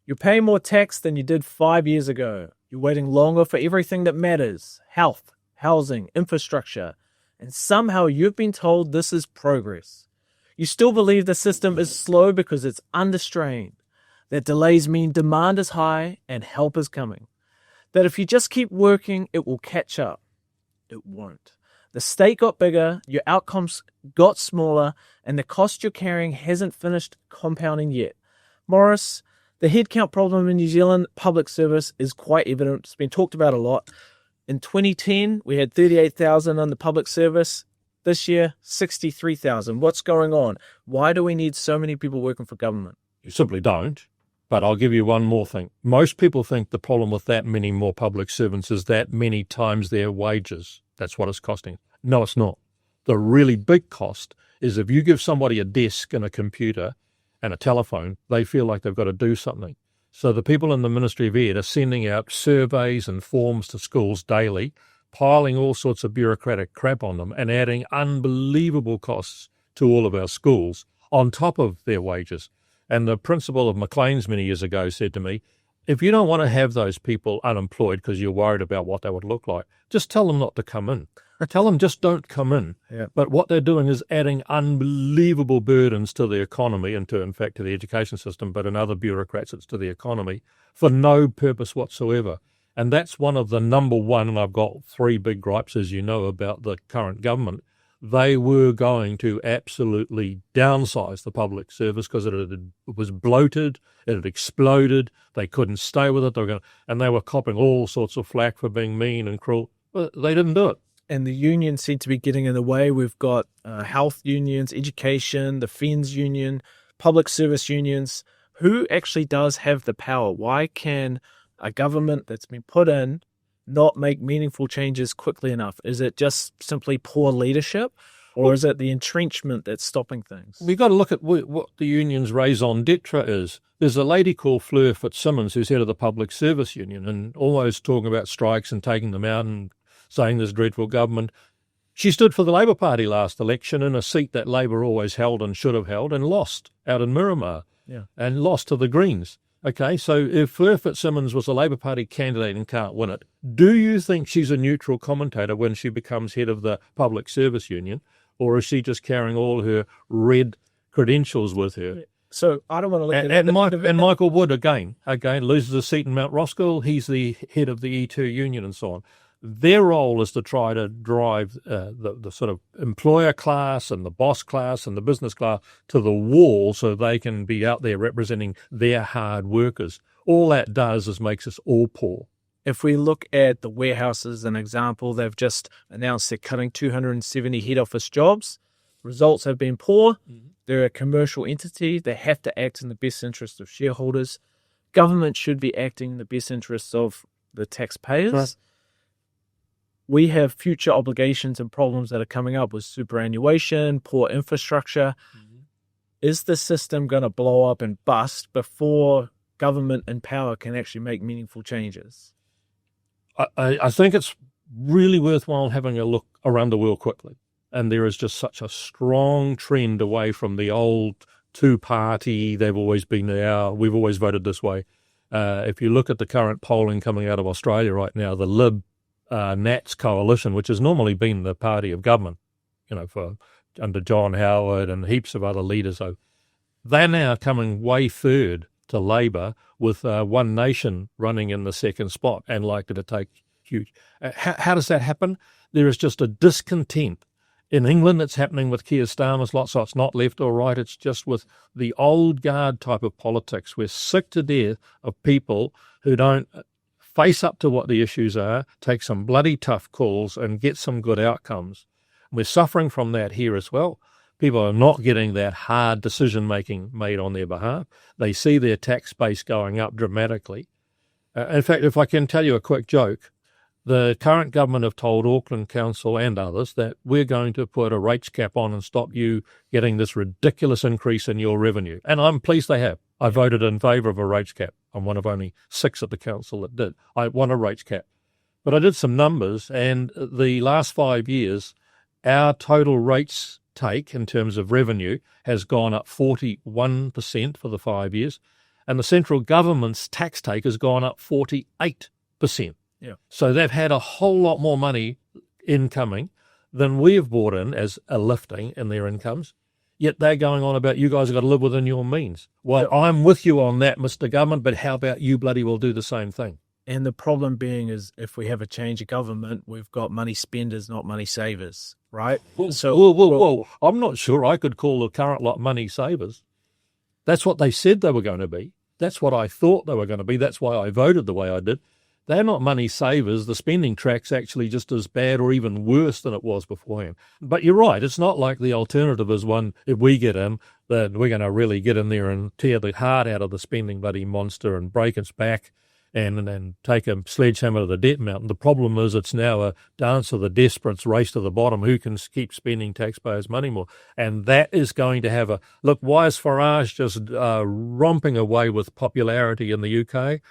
You're paying more tax than you did 5 years ago. You're waiting longer for everything that matters. Health, housing, infrastructure. And somehow you've been told this is progress. You still believe the system is slow because it's understrained. That delays mean demand is high and help is coming. That if you just keep working, it will catch up. It won't. The state got bigger, your outcomes got smaller, and the cost you're carrying hasn't finished compounding yet. Maurice, the headcount problem in New Zealand public service is quite evident. It's been talked about a lot. In 2010, we had 38,000 on the public service. This year, 63,000. What's going on? Why do we need so many people working for government? You simply don't. But I'll give you one more thing. Most people think the problem with that many more public servants is that many times their wages. That's what it's costing. No, it's not. The really big cost is if you give somebody a desk and a computer and a telephone, they feel like they've got to do something. So the people in the Ministry of Ed are sending out surveys and forms to schools daily, piling all sorts of bureaucratic crap on them and adding unbelievable costs to all of our schools on top of their wages. And the principal of Maclean's many years ago said to me, if you don't want to have those people unemployed because you're worried about what they would look like, just tell them not to come in. Tell them just don't come in. Yeah. But what they're doing is adding unbelievable burdens to the economy and in fact, to the education system, but in other bureaucrats, it's to the economy for no purpose whatsoever. And that's one of the number one, and I've got three big gripes, as you know, about the current government. They were going to absolutely downsize the public service because it was bloated, it had exploded, they couldn't stay with it, and they were copping all sorts of flack for being mean and cruel. But they didn't do it. And the unions seem to be getting in the way. We've got health unions, education, the FENS union, public service unions. Who actually does have the power? Why can a government that's been put in not make meaningful changes quickly enough? Is it just simply poor leadership, or is it the entrenchment that's stopping things? We've got to look at what the union's raison d'etre is. There's a lady called Fleur Fitzsimmons who's head of the Public Service Union and always talking about strikes and taking them out and saying this dreadful government. She stood for the Labour Party last election in a seat that Labour always held and should have held and lost out in Miramar and lost to the Greens. Okay, so if Fleur Fitzsimmons was a Labour Party candidate and can't win it, do you think she's a neutral commentator when she becomes head of the Public Service Union, or is she just carrying all her red credentials with her? So I don't want to look at it. And Michael Wood, again, loses a seat in Mount Roskill. He's the head of the E2 union and so on. Their role is to try to drive the sort of employer class and the boss class and the business class to the wall so they can be out there representing their hard workers. All that does is makes us all poor. If we look at the warehouses, an example, they've just announced they're cutting 270 head office jobs. Results have been poor. Mm-hmm. They're a commercial entity. They have to act in the best interest of shareholders. Government should be acting in the best interests of the taxpayers. Right. We have future obligations and problems that are coming up with superannuation, poor infrastructure. Mm-hmm. Is the system going to blow up and bust before government and power can actually make meaningful changes? I think it's really worthwhile having a look around the world quickly. And there is just such a strong trend away from the old two-party, they've always been there, we've always voted this way. If you look at the current polling coming out of Australia right now, the Lib Nats coalition, which has normally been the party of government, for under John Howard and heaps of other leaders, so they're now coming way third to Labor with One Nation running in the second spot and likely to take huge. How does that happen? There is just a discontent. In England, it's happening with Keir Starmer's lot, so it's not left or right. It's just with the old guard type of politics. We're sick to death of people who don't face up to what the issues are, take some bloody tough calls and get some good outcomes. We're suffering from that here as well. People are not getting that hard decision-making made on their behalf. They see their tax base going up dramatically. In fact, if I can tell you a quick joke, the current government have told Auckland Council and others that we're going to put a rates cap on and stop you getting this ridiculous increase in your revenue. And I'm pleased they have. I voted in favour of a rates cap. I'm one of only 6 at the council that did. I want a rates cap. But I did some numbers, and the last 5 years, our total rates take in terms of revenue has gone up 41% for the 5 years. and the central government's tax take has gone up 48%. Yeah. So they've had a whole lot more money incoming than we have brought in as a lifting in their incomes. Yet they're going on about you guys have got to live within your means. Well, I'm with you on that, Mr. Government, but how about you bloody well do the same thing? And the problem being is if we have a change of government, we've got money spenders, not money savers, right? Whoa. I'm not sure I could call the current lot money savers. That's what they said they were going to be. That's what I thought they were going to be. That's why I voted the way I did. They're not money savers. The spending track's actually just as bad or even worse than it was beforehand. But you're right. It's not like the alternative is one, if we get in, then we're going to really get in there and tear the heart out of the spending bloody monster and break its back and take a sledgehammer to the debt mountain. The problem is it's now a dance of the desperates, race to the bottom. Who can keep spending taxpayers' money more? And that is going to have a... Look, why is Farage just romping away with popularity in the UK?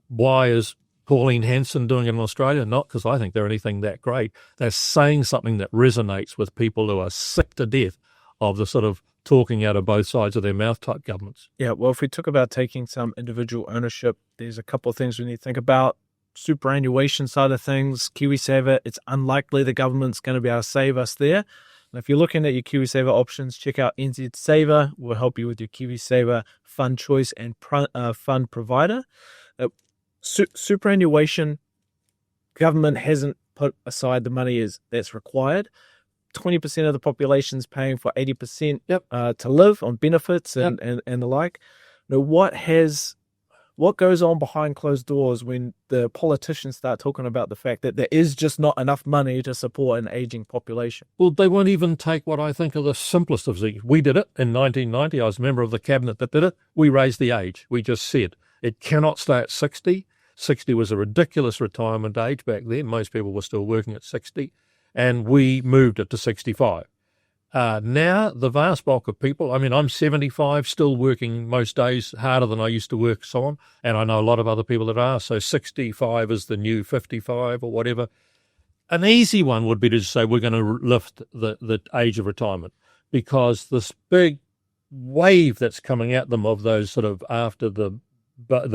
Why is Pauline Hanson doing it in Australia? Not because I think they're anything that great. They're saying something that resonates with people who are sick to death of the sort of talking out of both sides of their mouth type governments. Yeah, well, if we talk about taking some individual ownership, there's a couple of things we need to think about. Superannuation side of things, KiwiSaver, it's unlikely the government's going to be able to save us there. And if you're looking at your KiwiSaver options, check out NZ Saver. We'll help you with your KiwiSaver fund choice and fund provider. Superannuation, government hasn't put aside the money that's required. 20% of the population's paying for 80% to live on benefits and the like. Now, what goes on behind closed doors when the politicians start talking about the fact that there is just not enough money to support an aging population? Well, they won't even take what I think are the simplest of these. We did it in 1990. I was a member of the cabinet that did it. We raised the age. We just said it cannot stay at 60. 60 was a ridiculous retirement age back then. Most people were still working at 60. And we moved it to 65. Now, the vast bulk of people, I mean, I'm 75, still working most days harder than I used to work, so on, and I know a lot of other people that are, so 65 is the new 55 or whatever. An easy one would be to just say we're going to lift the age of retirement, because this big wave that's coming at them of those sort of after the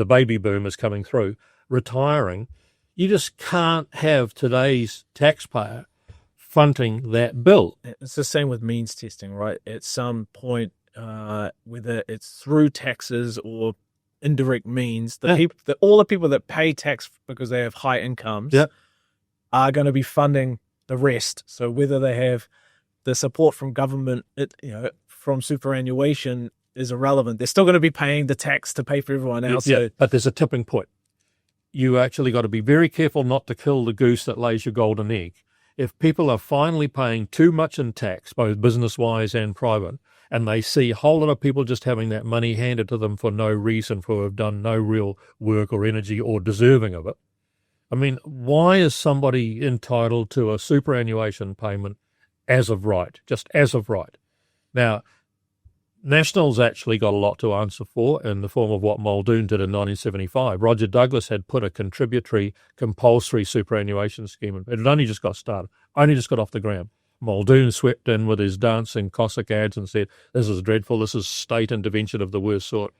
baby boom is coming through, retiring, you just can't have today's taxpayer fronting that bill. It's the same with means testing, right? At some point, whether it's through taxes or indirect means, all the people that pay tax because they have high incomes are going to be funding the rest. So whether they have the support from government, from superannuation is irrelevant. They're still going to be paying the tax to pay for everyone else. Yeah, but there's a tipping point. You actually got to be very careful not to kill the goose that lays your golden egg. If people are finally paying too much in tax, both business-wise and private, and they see a whole lot of people just having that money handed to them for no reason, for have done no real work or energy or deserving of it, I mean, why is somebody entitled to a superannuation payment as of right, just as of right? Now, National's actually got a lot to answer for in the form of what Muldoon did in 1975. Roger Douglas had put a contributory compulsory superannuation scheme in. It had only just got started, only just got off the ground. Muldoon swept in with his dancing Cossack ads and said, this is dreadful, this is state intervention of the worst sort.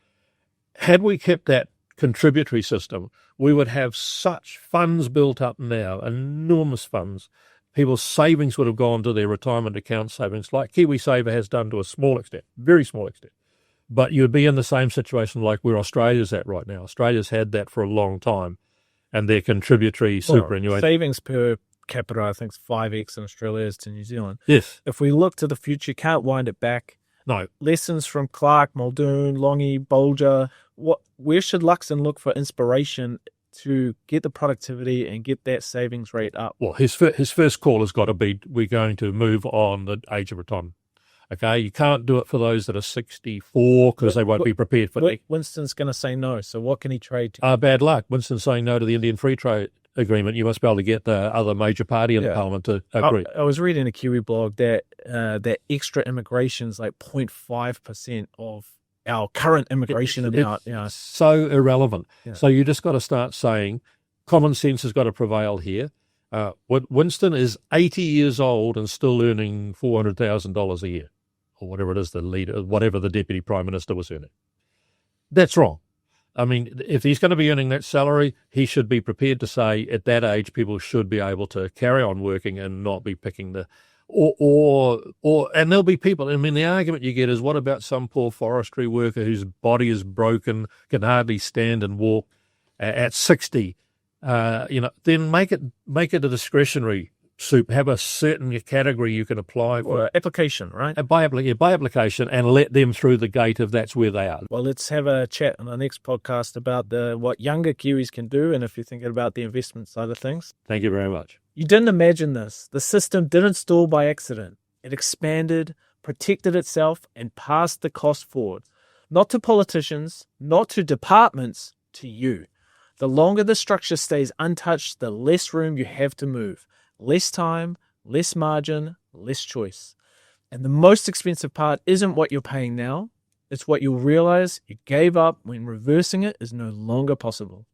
Had we kept that contributory system, we would have such funds built up now, enormous funds. People's savings would have gone to their retirement account savings, like KiwiSaver has done to a small extent, very small extent. But you'd be in the same situation like where Australia's at right now. Australia's had that for a long time, and their contributory superannuation. Savings per capita, I think, is 5x in Australia as to New Zealand. Yes. If we look to the future, can't wind it back. No. Lessons from Clark, Muldoon, Longy, Bolger. Where should Luxon look for inspiration to get the productivity and get that savings rate up? Well, his first call has got to be, we're going to move on the age of retirement. Okay, you can't do it for those that are 64 because they won't be prepared for it. Winston's going to say no, so what can he trade to? Bad luck. Winston's saying no to the Indian Free Trade Agreement. You must be able to get the other major party in the Parliament to agree. I was reading a Kiwi blog that that extra immigration is like 0.5% of our current immigration amount. So irrelevant. Yeah. So you just got to start saying common sense has got to prevail here. Winston is 80 years old and still earning $400,000 a year, or whatever it is the leader, whatever the deputy prime minister was earning. That's wrong. I mean, if he's going to be earning that salary, he should be prepared to say at that age people should be able to carry on working and not be picking the and there'll be people. I mean, the argument you get is, what about some poor forestry worker whose body is broken, can hardly stand and walk at 60? Then make it a discretionary soup. Have a certain category you can apply for. Or application, right? By application, and let them through the gate if that's where they are. Well, let's have a chat on the next podcast about what younger Kiwis can do, and if you're thinking about the investment side of things. Thank you very much. You didn't imagine this. The system didn't stall by accident. It expanded, protected itself, and passed the cost forward. Not to politicians, not to departments, to you. The longer the structure stays untouched, the less room you have to move. Less time, less margin, less choice. And the most expensive part isn't what you're paying now. It's what you'll realize you gave up when reversing it is no longer possible.